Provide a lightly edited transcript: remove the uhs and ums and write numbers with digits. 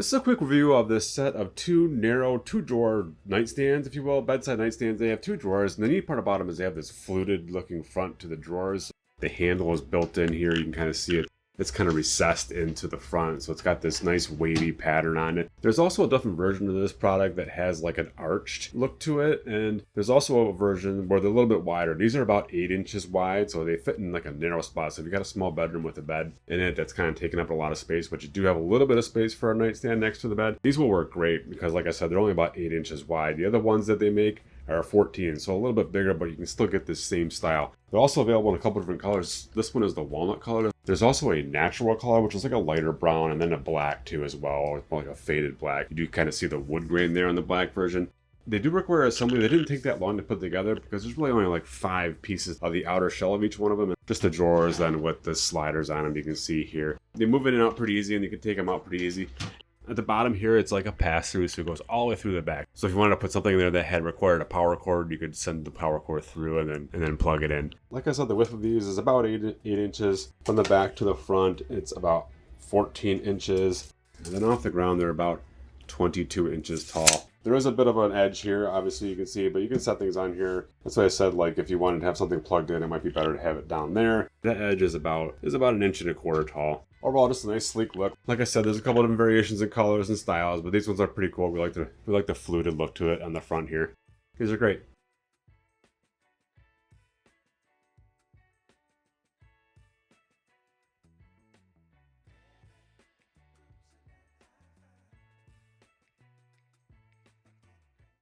This is a quick review of this set of two narrow, two-drawer nightstands, if you will, bedside nightstands. They have two drawers, and the neat part about them is they have this fluted-looking front to the drawers. The handle is built in here. You can kind of see it. It's kind of recessed into the front, so it's got this nice wavy pattern on it. There's also a different version of this product that has like an arched look to it, and there's also a version where they're a little bit wider. These are about 8 inches wide, so they fit in like a narrow spot. So if you got a small bedroom with a bed in it that's kind of taking up a lot of space, but you do have a little bit of space for a nightstand next to the bed, these will work great because, like I said, they're only about 8 inches wide. The other ones that they make are 14, so a little bit bigger, but you can still get this same style. They're also available in a couple different colors. This one is the walnut color. There's also a natural color, which is like a lighter brown, and then a black too as well. It's more like a faded black. You do kind of see the wood grain there on the black version. They do require assembly. They didn't take that long to put together because there's really only like 5 pieces of the outer shell of each one of them. Just the drawers then with the sliders on them, you can see here. They move in and out pretty easy, and you can take them out pretty easy. At the bottom here, it's like a pass-through, so it goes all the way through the back. So if you wanted to put something in there that had required a power cord, you could send the power cord through and then plug it in. Like I said, the width of these is about 8 inches. From the back to the front, it's about 14 inches. And then off the ground, they're about 22 inches tall. There is a bit of an edge here, obviously you can see, but you can set things on here. That's why I said, like, if you wanted to have something plugged in, it might be better to have it down there. That edge is about 1.25 inches tall. Overall, just a nice sleek look. Like I said, there's a couple of different variations in colors and styles, but these ones are pretty cool. We like the fluted look to it on the front here. These are great.